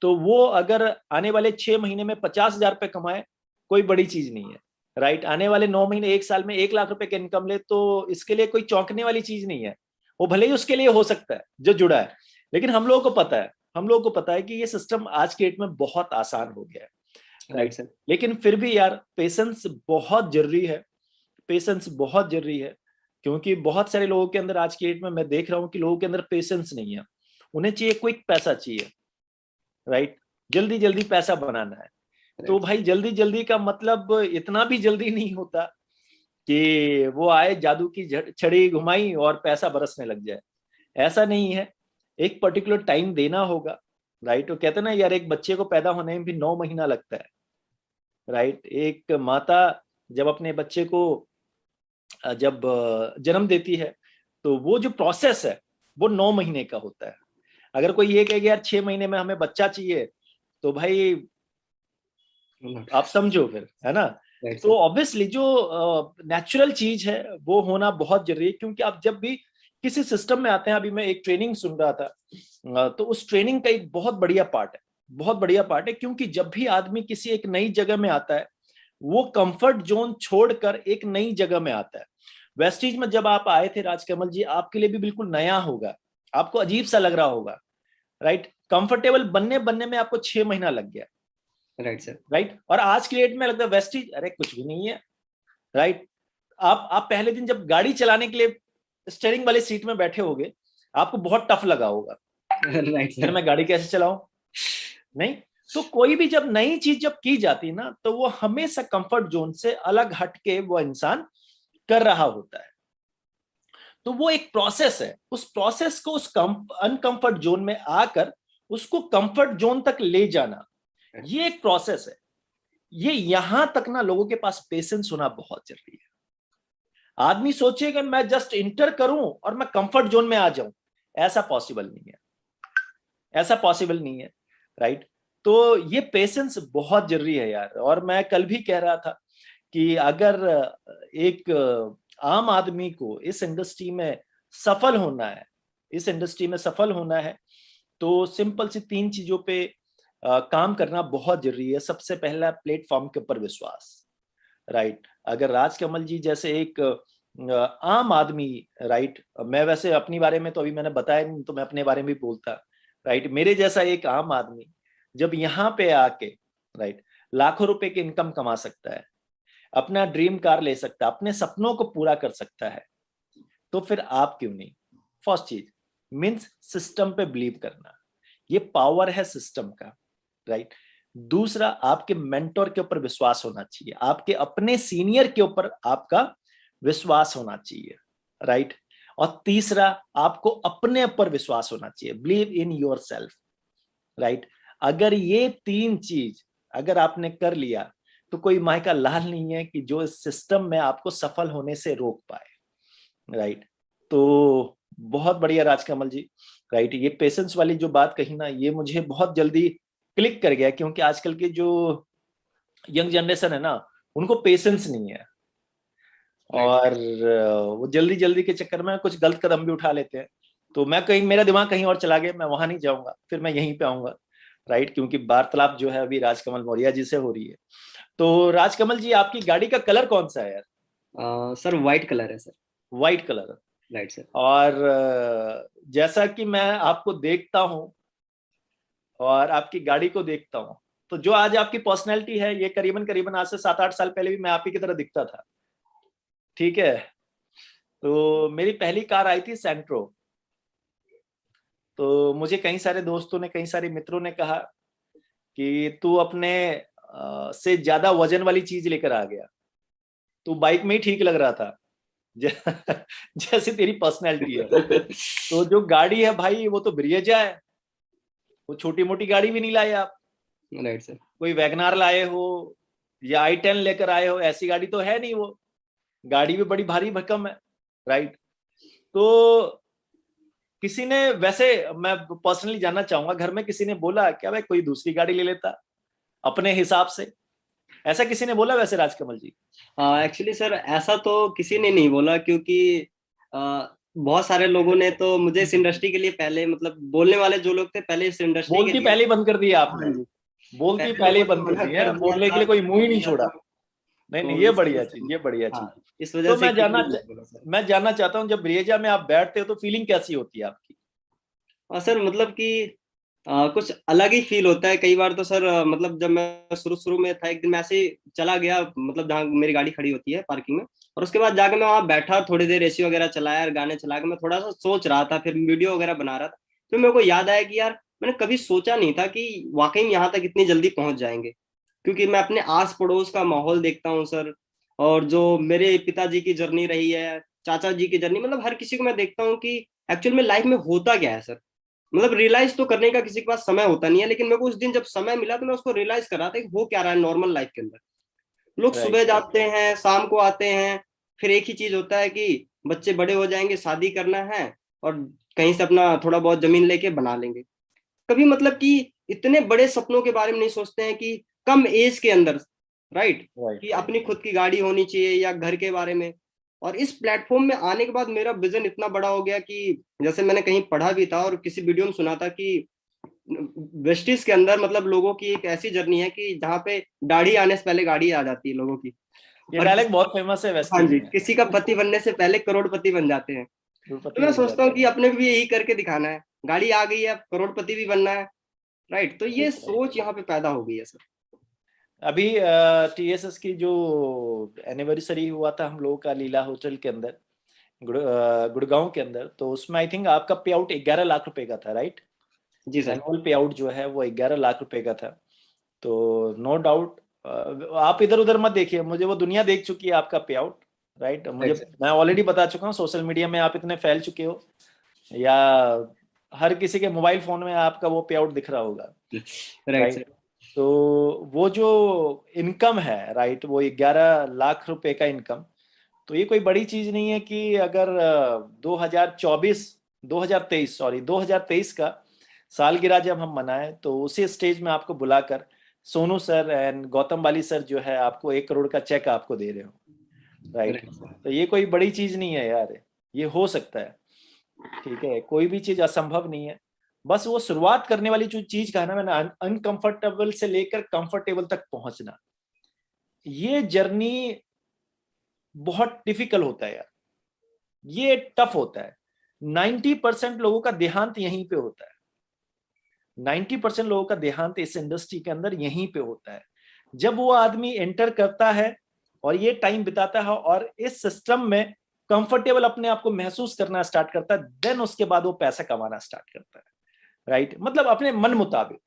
तो वो अगर आने वाले 6 महीने में 50,000 रुपये कमाए, कोई बड़ी चीज नहीं है, राइट। आने वाले 9 महीने 1 साल में 1 लाख रुपए की इनकम ले, तो इसके लिए कोई चौंकने वाली चीज नहीं है। वो भले ही उसके लिए हो सकता है जो जुड़ा है, लेकिन हम लोगों को पता है, हम लोगों को पता है कि ये सिस्टम आज के डेट में बहुत आसान हो गया है, राइट राइट। सर। लेकिन फिर भी यार पेशेंस बहुत जरूरी है, पेशेंस बहुत जरूरी है। क्योंकि बहुत सारे लोगों के अंदर आज की डेट में मैं देख रहा हूँ कि लोगों के अंदर पेशेंस नहीं है। उन्हें चाहिए क्विक पैसा चाहिए, राइट। जल्दी जल्दी पैसा बनाना है। तो राइट भाई जल्दी जल्दी का मतलब इतना भी जल्दी नहीं होता कि वो आए जादू की छड़ी घुमाई और पैसा बरसने लग जाए, ऐसा नहीं है। एक पर्टिकुलर टाइम देना होगा, राइट। वो कहते हैं ना यार, एक बच्चे को पैदा होने में भी 9 महीना लगता है, राइट। एक माता जब अपने बच्चे को जब जन्म देती है, तो वो जो प्रोसेस है वो 9 महीने का होता है। अगर कोई ये कहे कि यार 6 महीने में हमें बच्चा चाहिए, तो भाई आप समझो फिर, है ना। राइट तो सर। ऑब्वियसली जो नेचुरल चीज है वो होना बहुत जरूरी है। क्योंकि आप जब भी किसी सिस्टम में आते हैं, अभी मैं एक ट्रेनिंग सुन रहा था, तो उस ट्रेनिंग का एक बहुत बढ़िया पार्ट है, बहुत बढ़िया पार्ट है। क्योंकि जब भी आदमी किसी एक नई जगह में आता है, वो कंफर्ट जोन छोड़कर एक नई जगह में आता है। वेस्टीज में जब आप आए थे राजकमल जी, आपके लिए भी बिल्कुल नया होगा, आपको अजीब सा लग रहा होगा, राइट। कंफर्टेबल बनने बनने में आपको 6 महीना लग गया, राइट सर। राइट। और आज की डेट में लगता है वेस्टीज अरे कुछ भी नहीं है, राइट। आप पहले दिन जब गाड़ी चलाने के लिए स्टीयरिंग वाली सीट में बैठे होगे, आपको बहुत टफ लगा होगा, राइट यार सर। मैं गाड़ी कैसे चलाऊं, नहीं। तो कोई भी जब नई चीज जब की जाती ना, तो वो हमेशा कंफर्ट जोन से अलग हटके वो इंसान कर रहा होता है। तो वो एक प्रोसेस है, उस प्रोसेस को उस अनकंफर्ट जोन में आकर उसको कंफर्ट जोन तक ले जाना, ये एक प्रोसेस है। ये यहां तक ना लोगों के पास पेशेंस होना बहुत जरूरी है। आदमी सोचेगा मैं जस्ट इंटर करूं और मैं कंफर्ट जोन में आ जाऊं, ऐसा पॉसिबल नहीं है, ऐसा पॉसिबल नहीं है, राइट। तो ये पेशेंस बहुत जरूरी है यार। और मैं कल भी कह रहा था कि अगर एक आम आदमी को इस इंडस्ट्री में सफल होना है, इस इंडस्ट्री में सफल होना है, तो सिंपल सी 3 चीजों पे काम करना बहुत जरूरी है। सबसे पहला, प्लेटफॉर्म के ऊपर विश्वास, राइट। अगर राजकमल जी जैसे एक आम आदमी, राइट, मैं वैसे अपनी बारे में तो अभी मैंने बताया नहीं, तो मैं अपने बारे में भी बोलता, राइट। मेरे जैसा एक आम आदमी जब यहाँ पे आके, राइट, लाखों रुपए की इनकम कमा सकता है, अपना ड्रीम कार ले सकता है, अपने सपनों को पूरा कर सकता है, तो फिर आप क्यों नहीं। फर्स्ट चीज मीन्स सिस्टम पे बिलीव करना, ये पावर है सिस्टम का, राइट। दूसरा, आपके मेंटोर के ऊपर विश्वास होना चाहिए, आपके अपने सीनियर के ऊपर आपका विश्वास होना चाहिए, राइट। और तीसरा, आपको अपने ऊपर विश्वास होना चाहिए, believe in your self, right. अगर ये 3 चीज अगर आपने कर लिया, तो कोई माय का लाल नहीं है कि जो इस सिस्टम में आपको सफल होने से रोक पाए, राइट। तो बहुत बढ़िया राजकमल जी, राइट। ये पेशेंस वाली जो बात कही ना, ये मुझे बहुत जल्दी क्लिक कर गया। क्योंकि आजकल की जो यंग जनरेशन है ना, उनको पेशेंस नहीं है, राइट और वो जल्दी जल्दी के चक्कर में कुछ गलत कदम भी उठा लेते हैं। तो मैं कहीं, मेरा दिमाग कहीं और चला गया, मैं वहां नहीं जाऊंगा, फिर मैं यहीं पे आऊंगा, राइट। क्योंकि वार्तालाप जो है अभी राजकमल मौर्य जी से हो रही है। तो राजकमल जी, आपकी गाड़ी का कलर कौन सा है यार। सर वाइट कलर है sir. White colour. Right sir. और जैसा कि मैं आपको देखता हूँ और आपकी गाड़ी को देखता हूँ, तो जो आज आपकी पर्सनैलिटी है, ये करीबन करीबन आज से 7-8 साल पहले भी मैं आप ही की तरह दिखता था, ठीक है। तो मेरी पहली कार आई थी सेंट्रो। तो मुझे कई सारे दोस्तों ने, कई सारे मित्रों ने कहा कि तू अपने से ज्यादा वजन वाली चीज लेकर आ गया, तू बाइक में ही ठीक लग रहा था। जैसे तेरी पर्सनैलिटी है। तो जो गाड़ी है भाई वो तो ब्रिएजा है, वो छोटी मोटी गाड़ी भी नहीं लाए आप। Right sir. कोई वैगनार लाए हो या आई-10 लेकर आए हो, ऐसी गाड़ी तो है नहीं। वो गाड़ी भी बड़ी भारी भरकम है, राइट। तो किसी ने, वैसे मैं पर्सनली जानना चाहूंगा, घर में किसी ने बोला क्या भाई कोई दूसरी गाड़ी ले लेता अपने हिसाब से? ऐसा किसी ने बोला वैसे राजकमल जी? एक्चुअली सर ऐसा तो किसी ने नहीं बोला, क्योंकि बहुत सारे लोगों ने तो मुझे इस इंडस्ट्री के लिए पहले, मतलब बोलने वाले जो लोग थे पहले इस इंडस्ट्री के बोलती लिए। पहले ही बंद कर दी आपने? हाँ जी। बोलती पहले पहले ही लोगों ने बंद कर मना दी कर है, दिया बोलने के था, लिए कोई मुंह ही नहीं दिया छोड़ा। था। नहीं नहीं, तो ये इस बढ़िया वजह चीज, से, ये बढ़िया चीज। हाँ, इस वजह तो से किसी ने नहीं बोला सर। मैं जानना चाहता हूँ, जब ब्रिएजा में आप बैठते हो तो फीलिंग कैसी होती है आपकी? सर मतलब कि कुछ अलग ही फील होता है कई बार तो सर। मतलब जब मैं शुरू शुरू में था, एक दिन मैं ऐसे ही चला गया, मतलब जहाँ मेरी गाड़ी खड़ी होती है पार्किंग में, और उसके बाद जाकर मैं वहां बैठा, थोड़ी देर एसी वगैरह चलाया और गाने चला के मैं थोड़ा सा सोच रहा था, फिर वीडियो वगैरह बना रहा था। फिर मेरे को याद आया कि यार मैंने कभी सोचा नहीं था कि वाकई में यहाँ तक इतनी जल्दी पहुंच जाएंगे। क्योंकि मैं अपने आस पड़ोस का माहौल देखता हूँ सर, और जो मेरे पिताजी की जर्नी रही है, चाचा जी की जर्नी, मतलब हर किसी को मैं देखता हूँ कि एक्चुअल में लाइफ में होता क्या है सर। मतलब रियलाइज तो करने का किसी के पास समय होता नहीं है, लेकिन मेरे को उस दिन जब समय मिला तो मैं उसको रियलाइज कर रहा था कि हो क्या रहा है नॉर्मल लाइफ के अंदर। लोग राइट सुबह जाते हैं, शाम को आते हैं, फिर एक ही चीज होता है कि बच्चे बड़े हो जाएंगे, शादी करना है, और कहीं से अपना थोड़ा बहुत जमीन लेके बना लेंगे। कभी मतलब कि इतने बड़े सपनों के बारे में नहीं सोचते हैं कि कम एज के अंदर, राइट, राइट कि राइट अपनी खुद की गाड़ी होनी चाहिए या घर के बारे में। और इस प्लेटफॉर्म में आने के बाद मेरा विजन इतना बड़ा हो गया कि जैसे मैंने कहीं पढ़ा भी था और किसी वीडियो में सुना था कि वेस्टिज के अंदर मतलब लोगों की एक ऐसी जर्नी है कि जहाँ पे दाढ़ी आने से पहले गाड़ी आ जाती है लोगों की। ये और डायलॉग बहुत फेमस है हाँ वेस्टीज जी, में। किसी का पति बनने से पहले करोड़पति बन जाते हैं। तो करोड़पति मैं बन सोचता जाते हूँ हैं। कि अपने को भी यही करके दिखाना है, गाड़ी आ गई है, अब करोड़पति भी बनना है। राइट, तो ये राइट राइट। सोच यहाँ पे पैदा हो गई है सर। अभी टीएसएस की जो एनिवर्सरी हुआ था हम लोगों का लीला होटल के अंदर, गुड़गांव के अंदर, तो उसमें आई थिंक आपका पे आउट 11 लाख रुपए का था, राइट? जी सर। एनुअल पे आउट जो है वो 11 लाख रुपए का था। तो नो डाउट, आप इधर उधर मत देखिए, मुझे वो दुनिया देख चुकी है आपका पे आउट, राइट? मुझे, राइट सर। मैं ऑलरेडी बता चुका हूँ, सोशल मीडिया में आप इतने फैल चुके हो, या हर किसी के मोबाइल फोन में आपका वो पे आउट दिख रहा होगा, राइट राइट? सर। तो वो जो इनकम है, राइट, वो 11 लाख रुपए का इनकम, तो ये कोई बड़ी चीज नहीं है कि अगर 2024 2023 सॉरी 2023 का सालगिरह जब हम मनाएं तो उसी स्टेज में आपको बुलाकर Sonu sir and Gautam Bali sir जो है आपको 1 करोड़ का चेक आपको दे रहे हो, राइट? Right sir. तो ये कोई बड़ी चीज नहीं है यार, ये हो सकता है, ठीक है, कोई भी चीज असंभव नहीं है। बस वो शुरुआत करने वाली जो चीज का है ना, मैंने अनकंफर्टेबल से लेकर कंफर्टेबल तक पहुंचना, ये जर्नी बहुत डिफिकल्ट होता है यार, ये टफ होता है। 90% लोगों का देहांत यहीं पे होता है। 90% लोगों का देहांत इस इंडस्ट्री के अंदर यहीं पे होता है। जब वो आदमी एंटर करता है और ये टाइम बिताता है और इस सिस्टम में कंफर्टेबल अपने आप को महसूस करना स्टार्ट करता है, देन उसके बाद वो पैसा कमाना स्टार्ट करता है, राइट? मतलब अपने मन मुताबिक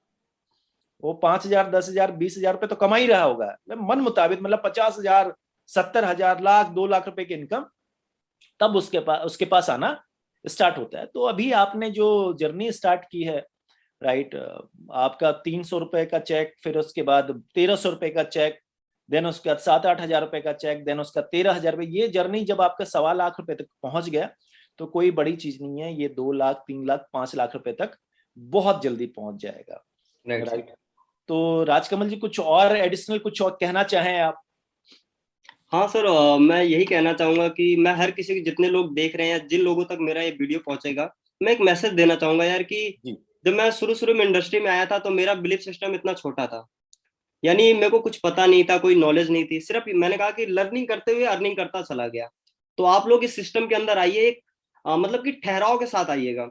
वो 5,000 10,000 20,000 रुपए तो कमा ही रहा होगा, मन मुताबिक, मतलब 50,000 70,000 लाख 2 लाख रुपए की इनकम तब उसके पास आना स्टार्ट होता है। तो अभी आपने जो जर्नी स्टार्ट की है, राइट, आपका 300 रुपए का चेक, फिर उसके बाद 1,300 रुपए का चेक, देन उसके बाद 7-8 हजार रुपए का चेक, देन उसका 13,000 रुपए, ये जर्नी जब आपका 1.25 लाख रुपए तक पहुंच गया तो कोई बड़ी चीज नहीं है, ये 2 लाख 3 लाख 5 लाख रुपए तक बहुत जल्दी पहुंच जाएगा, राइट सर। राइट? तो राजकमल जी कुछ और एडिशनल कुछ और कहना चाहें आप? हाँ सर, मैं यही कहना चाहूंगा कि मैं हर किसी के, जितने लोग देख रहे हैं, जिन लोगों तक मेरा ये वीडियो पहुंचेगा, मैं एक मैसेज देना चाहूंगा यार कि जी। जब मैं शुरू शुरू में इंडस्ट्री में आया था तो मेरा बिलीफ सिस्टम इतना छोटा था। यानी मेरे को कुछ पता नहीं था, कोई नॉलेज नहीं थी, सिर्फ मैंने कहा कि लर्निंग करते हुए अर्निंग करता चला गया। तो आप लोग इस सिस्टम के अंदर आइए, एक मतलब कि ठहराव के साथ आइएगा।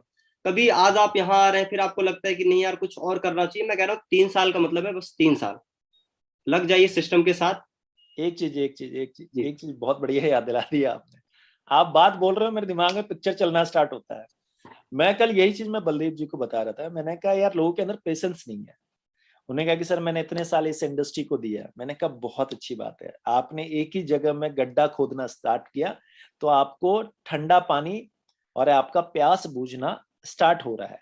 कभी आज आप यहाँ आ रहे हैं, फिर आपको लगता है कि नहीं यार कुछ और करना चाहिए, मैं कह रहा हूँ 3 साल का मतलब है, बस 3 साल लग जाइए सिस्टम के साथ। एक चीज बहुत बढ़िया याद दिला दी आपने। आप बात बोल रहे हो, मेरे दिमाग में पिक्चर चलना स्टार्ट होता है। मैं कल यही चीज मैं बलदेव जी को बता रहा था। मैंने कहा यार लोगों के अंदर पेशेंस नहीं है। उन्होंने कहा कि सर मैंने इतने साल इस इंडस्ट्री को दिया। मैंने कहा बहुत अच्छी बात है, आपने एक ही जगह में गड्ढा खोदना स्टार्ट किया तो आपको ठंडा पानी और आपका प्यास बुझना स्टार्ट हो रहा है,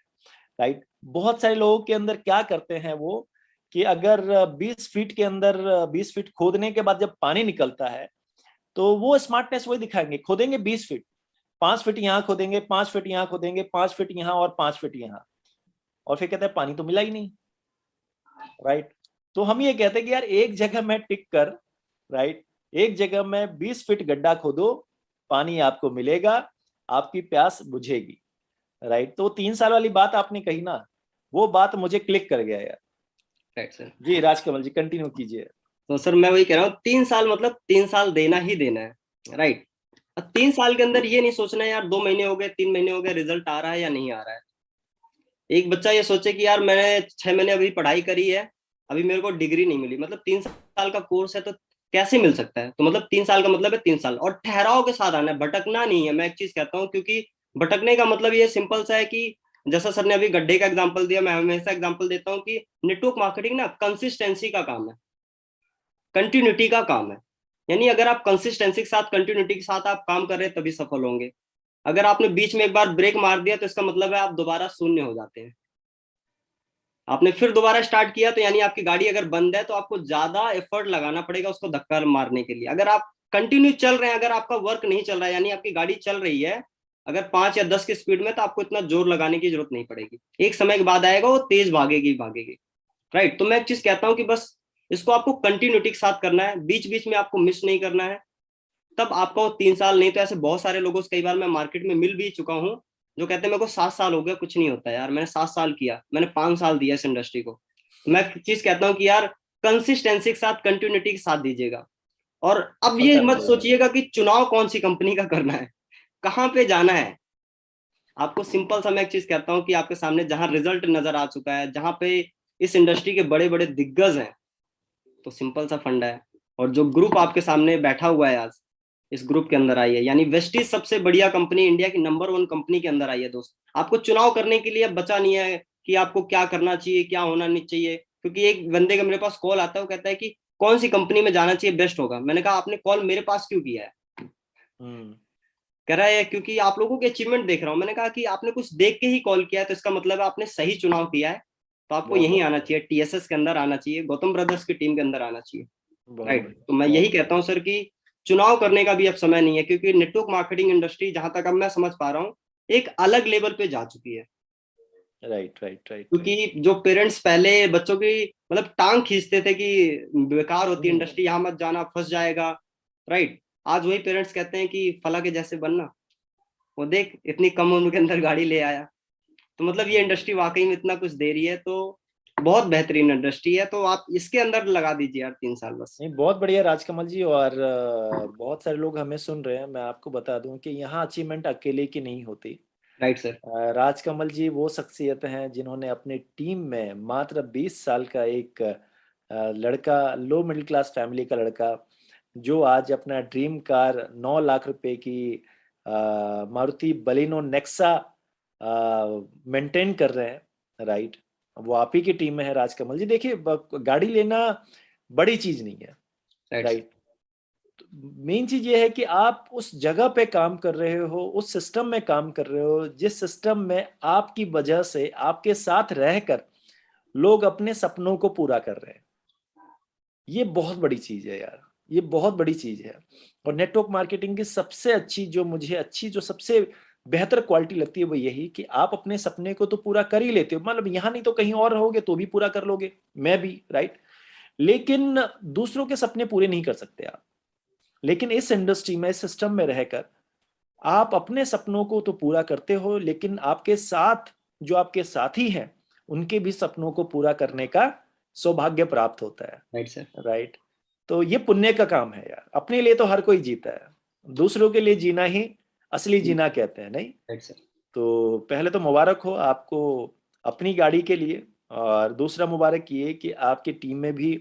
राइट। बहुत सारे लोगों के अंदर क्या करते हैं वो, कि अगर 20 फीट के अंदर 20 फीट खोदने के बाद जब पानी निकलता है तो वो स्मार्टनेस वही दिखाएंगे। खोदेंगे 20 फीट, 5 फीट यहाँ खोदेंगे, 5 फीट यहाँ खोदेंगे, 5 फीट यहाँ और 5 फीट यहाँ, और फिर कहते हैं पानी तो मिला ही नहीं, राइट। तो हम ये कहते हैं कि यार एक जगह में टिक कर, राइट, एक जगह में 20 फीट गड्ढा खोदो, पानी आपको मिलेगा, आपकी प्यास बुझेगी, राइट। तो 3 साल वाली बात आपने कही ना, वो बात मुझे क्लिक कर गया यार। Right sir. जी राजकमल जी कंटिन्यू कीजिए। तो सर मैं वही कह रहा हूँ, 3 साल मतलब 3 साल देना ही देना है, राइट। 3 साल के अंदर ये नहीं सोचना है यार 2 महीने हो गए, 3 महीने हो गए, रिजल्ट आ रहा है या नहीं आ रहा है। एक बच्चा ये सोचे कि यार मैंने 6 महीने अभी पढ़ाई करी है, अभी मेरे को डिग्री नहीं मिली, मतलब 3 साल का कोर्स है तो कैसे मिल सकता है। तो मतलब 3 साल का मतलब है 3 साल, और ठहराव के साथ आना है, भटकना नहीं है। मैं एक चीज कहता हूँ, क्योंकि भटकने का मतलब ये सिंपल सा है कि जैसा सर ने अभी गड्ढे का एग्जाम्पल दिया, मैं हमेशा एग्जाम्पल देता हूँ कि नेटवर्क मार्केटिंग ना कंसिस्टेंसी का काम है, कंटिन्यूटी का काम है। यानी अगर आप कंसिस्टेंसी के साथ, कंटिन्यूटी के साथ आप काम कर रहे हैं तभी सफल होंगे। अगर आपने बीच में एक बार ब्रेक मार दिया तो इसका मतलब है आप दोबारा शून्य हो जाते हैं। आपने फिर दोबारा स्टार्ट किया तो यानी आपकी गाड़ी अगर बंद है तो आपको ज्यादा एफर्ट लगाना पड़ेगा उसको धक्का मारने के लिए। अगर आप कंटिन्यू चल रहे हैं, अगर आपका वर्क नहीं चल रहा है, यानी आपकी गाड़ी चल रही है अगर 5 या 10 की स्पीड में, तो आपको इतना जोर लगाने की जरूरत नहीं पड़ेगी। एक समय के बाद आएगा वो तेज भागेगी भागेगी, राइट। तो मैं एक चीज कहता हूँ कि बस इसको आपको कंटिन्यूटी के साथ करना है, बीच बीच में आपको मिस नहीं करना है, तब आपका वो 3 साल। नहीं तो ऐसे बहुत सारे लोगों से कई बार मैं मार्केट में मिल भी चुका हूँ जो कहते हैं मेरे को 7 साल हो गया कुछ नहीं होता यार, मैंने 7 साल किया, मैंने 5 साल दिया इस इंडस्ट्री को। तो मैं एक चीज कहता हूँ कि यार कंसिस्टेंसी के साथ, कंटिन्यूटी के साथ दीजिएगा। और अब ये सफलता मत मिलेगी। सोचिएगा कि चुनाव कौन सी कंपनी का करना है, कहाँ पे जाना है। आपको सिंपल सा मैं एक चीज कहता हूँ कि आपके सामने जहां रिजल्ट नजर आ चुका है, जहां पे इस इंडस्ट्री के बड़े बड़े दिग्गज हैं, तो सिंपल सा फंडा है। और जो ग्रुप आपके सामने बैठा हुआ है आज, इस ग्रुप के अंदर आई है, यानी वेस्टीज सबसे बढ़िया कंपनी, इंडिया की नंबर 1 कंपनी के अंदर आई है दोस्त। आपको चुनाव करने के लिए अब बचा नहीं है कि आपको क्या करना चाहिए क्या होना नहीं चाहिए। क्योंकि एक बंदे का मेरे पास कॉल आता है, वो कहता है कि कौन सी कंपनी में जाना चाहिए बेस्ट होगा। मैंने कहा आपने कॉल मेरे पास क्यों किया है। हम्म। कह रहा है क्योंकि आप लोगों के अचीवमेंट देख रहा हूँ। मैंने कहा कि आपने कुछ देख के ही कॉल किया है तो इसका मतलब है आपने सही चुनाव किया है। तो आपको बहुत यहीं बढ़िया। आना चाहिए, टीएसएस के अंदर आना चाहिए, गौतम ब्रदर्स की टीम के अंदर आना चाहिए, बहुत राइट। बढ़िया। तो मैं बहुत यही कहता बढ़िया। हूँ सर कि चुनाव करने का भी अब समय नहीं है, क्योंकि नेटवर्क मार्केटिंग इंडस्ट्री जहां तक अब मैं समझ पा रहा हूँ एक अलग लेवल पे जा चुकी है। Right right right right. क्योंकि जो पेरेंट्स पहले बच्चों की मतलब टांग खींचते थे कि बेकार होती हम्म। इंडस्ट्री, यहाँ मत जाना फंस जाएगा, राइट। आज वही पेरेंट्स कहते हैं कि फला के जैसे बनना, वो देख इतनी कम उम्र के अंदर गाड़ी ले आया। तो मतलब ये इंडस्ट्री वाकई में इतना कुछ दे रही है, तो बहुत बेहतरीन इंडस्ट्री है। तो आप इसके अंदर लगा दीजिए यार 3 साल बस। नहीं बहुत बढ़िया राजकमल जी। और बहुत सारे लोग हमें सुन रहे हैं। मैं आपको बता दूं कि यहाँ अचीवमेंट अकेले की नहीं होती। Right sir. राजकमल जी वो शख्सियत हैं जिन्होंने अपनी टीम में मात्र 20 साल का एक लड़का, लो मिडिल क्लास फैमिली का लड़का, जो आज अपना ड्रीम कार 9 लाख रुपए की मारुति बलिनो नेक्सा मेंटेन कर रहे हैं, राइट। वो आप ही की टीम में है राजकमल जी। देखिए गाड़ी लेना बड़ी चीज नहीं है, राइट सर। राइट। मेन चीज ये है कि आप उस जगह पे काम कर रहे हो, उस सिस्टम में काम कर रहे हो जिस सिस्टम में आपकी वजह से आपके साथ रहकर लोग अपने सपनों को पूरा कर रहे हैं। ये बहुत बड़ी चीज है यार, ये बहुत बड़ी चीज है। और नेटवर्क मार्केटिंग की सबसे अच्छी जो मुझे अच्छी जो सबसे बेहतर क्वालिटी लगती है वो यही कि आप अपने सपने को तो पूरा कर ही लेते हो, मतलब यहाँ नहीं तो कहीं और रहोगे तो भी पूरा कर लोगे, मैं भी, राइट। लेकिन दूसरों के सपने पूरे नहीं कर सकते आप। लेकिन इस इंडस्ट्री में, इस सिस्टम में रहकर आप अपने सपनों को तो पूरा करते हो, लेकिन आपके साथ जो आपके साथी हैं उनके भी सपनों को पूरा करने का सौभाग्य प्राप्त होता है, राइट सर। राइट। तो ये पुण्य का काम है यार। अपने लिए तो हर कोई जीता है, दूसरों के लिए जीना ही असली जीना कहते हैं, नहीं। Right sir. तो पहले तो मुबारक हो आपको अपनी गाड़ी के लिए, और दूसरा मुबारक ये कि आपकी टीम में भी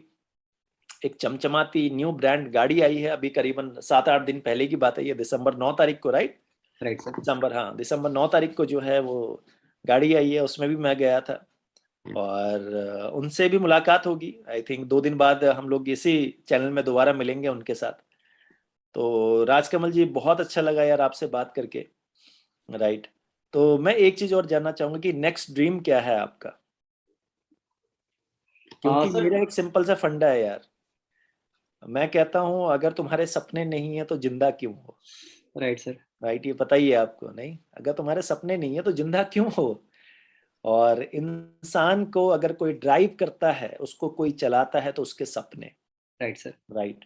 एक चमचमाती न्यू ब्रांड गाड़ी आई है, अभी करीबन 7-8 दिन पहले की बात है, ये दिसंबर 9 तारीख को, राइट? Right sir. दिसंबर 9 तारीख को जो है वो गाड़ी आई है, उसमें भी मैं गया था और उनसे भी मुलाकात होगी। आई थिंक 2 दिन बाद हम लोग इसी चैनल में दोबारा मिलेंगे उनके साथ। तो राजकमल जी, बहुत अच्छा लगा यार आपसे बात करके, राइट? तो मैं एक चीज और जानना चाहूंगा कि नेक्स्ट ड्रीम क्या है आपका? क्योंकि सर मेरा एक सिंपल सा फंडा है यार, मैं कहता हूँ अगर तुम्हारे सपने नहीं है तो जिंदा क्यों हो? Right sir. राइट, ये पता ही है आपको, नहीं? अगर तुम्हारे सपने नहीं है तो जिंदा क्यों हो? और इंसान को अगर कोई ड्राइव करता है, उसको कोई चलाता है, तो उसके सपने। Right sir. राइट।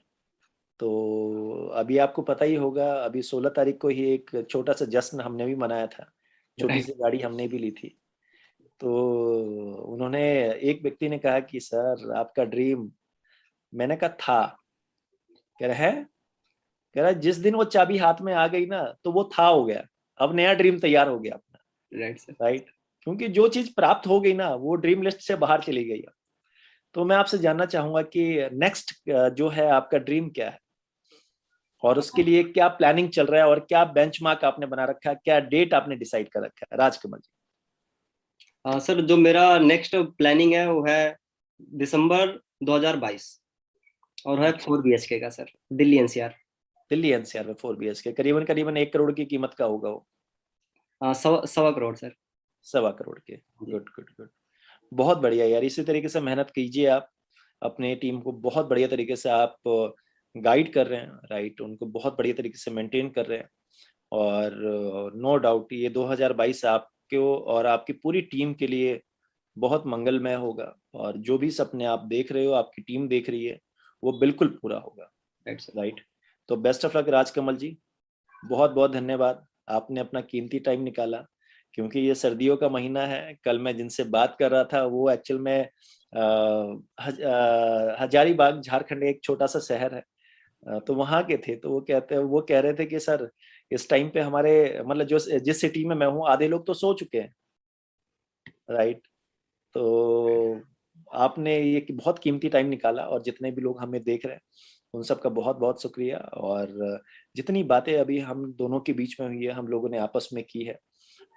तो अभी आपको पता ही होगा, अभी 16 तारीख को ही एक छोटा सा जश्न हमने भी मनाया था, छोटी सी राइट। गाड़ी हमने भी ली थी। तो उन्होंने, एक व्यक्ति ने कहा कि सर आपका ड्रीम, मैंने कहा था, कह रहा है, कह रहा है जिस दिन वो चाबी हाथ में आ गई ना तो वो था हो गया, अब नया ड्रीम तैयार हो गया अपना। Right sir. राइट। क्योंकि जो चीज प्राप्त हो गई ना वो ड्रीम लिस्ट से बाहर चली गई। तो मैं आपसे जानना चाहूंगा कि नेक्स्ट जो है आपका ड्रीम क्या है, और उसके लिए क्या प्लानिंग चल रहा है, और क्या बेंचमार्क आपने बना रखा है, क्या डेट आपने डिसाइड कर रखा है, राजकमल जी? सर जो मेरा नेक्स्ट प्लानिंग है वो है दिसंबर 2022 और है 4 BHK का sir, Delhi NCR। Delhi NCR में 4 BHK, करीबन करीबन 1 करोड़ की कीमत का होगा वो। 1.25 करोड़ सर। 1.25 करोड़ के। गुड गुड गुड, बहुत बढ़िया यार, इसी तरीके से मेहनत कीजिए आप, अपने टीम को बहुत बढ़िया तरीके से आप गाइड कर रहे हैं, राइट, उनको बहुत बढ़िया तरीके से मेंटेन कर रहे हैं। और नो डाउट ये 2022 आपको और आपकी पूरी टीम के लिए बहुत मंगलमय होगा, और जो भी सपने आप देख रहे हो, आपकी टीम देख रही है, वो बिल्कुल पूरा होगा। राइट। तो बेस्ट ऑफ लक राजकमल जी, बहुत बहुत धन्यवाद, आपने अपना कीमती टाइम निकाला। क्योंकि ये सर्दियों का महीना है, कल मैं जिनसे बात कर रहा था वो एक्चुअल में हजारीबाग, झारखंड, एक छोटा सा शहर है, तो वहाँ के थे। तो वो कह रहे थे कि सर इस टाइम पे हमारे, मतलब जो जिस सिटी में मैं हूँ, आधे लोग तो सो चुके हैं। राइट। तो आपने ये बहुत कीमती टाइम निकाला, और जितने भी लोग हमें देख रहे हैं उन सबका बहुत बहुत शुक्रिया। और जितनी बातें अभी हम दोनों के बीच में हुई है, हम लोगों ने आपस में की है,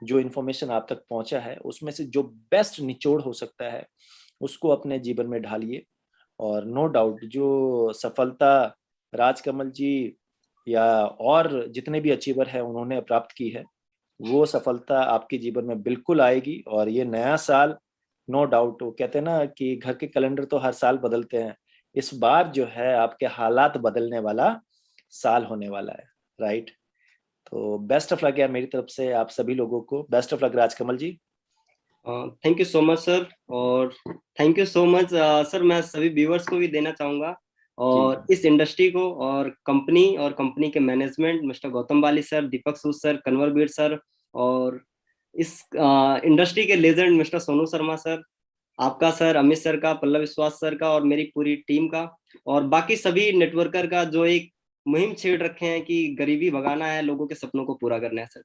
जो इन्फॉर्मेशन आप तक पहुंचा है, उसमें से जो बेस्ट निचोड़ हो सकता है उसको अपने जीवन में ढालिए। और नो डाउट जो सफलता राजकमल जी या और जितने भी अचीवर हैं उन्होंने प्राप्त की है, वो सफलता आपके जीवन में बिल्कुल आएगी। और ये नया साल, नो डाउट, वो कहते हैं ना कि घर के कैलेंडर तो हर साल बदलते हैं, इस बार जो है आपके हालात बदलने वाला साल होने वाला है। राइट। तो बेस्ट ऑफ लक यार, मेरी तरफ से आप सभी लोगों को best of luck Rajkamal ji. Thank you so much sir, और thank you so much sir, मैं सभी व्यूअर्स को भी देना चाहूंगा, और इस इंडस्ट्री को और कंपनी के मैनेजमेंट मिस्टर गौतम बाली सर, दीपक सूद सर, कन्वरबीर सर, और इस इंडस्ट्री के legend mister Sonu Sharma sir, आपका सर, अमित सर का, पल्लव विश्वास सर का, और मेरी पूरी टीम का, और बाकी सभी नेटवर्कर का जो एक मुहिम छेड़ रखे हैं कि गरीबी भगाना है, लोगों के सपनों को पूरा करना है सर।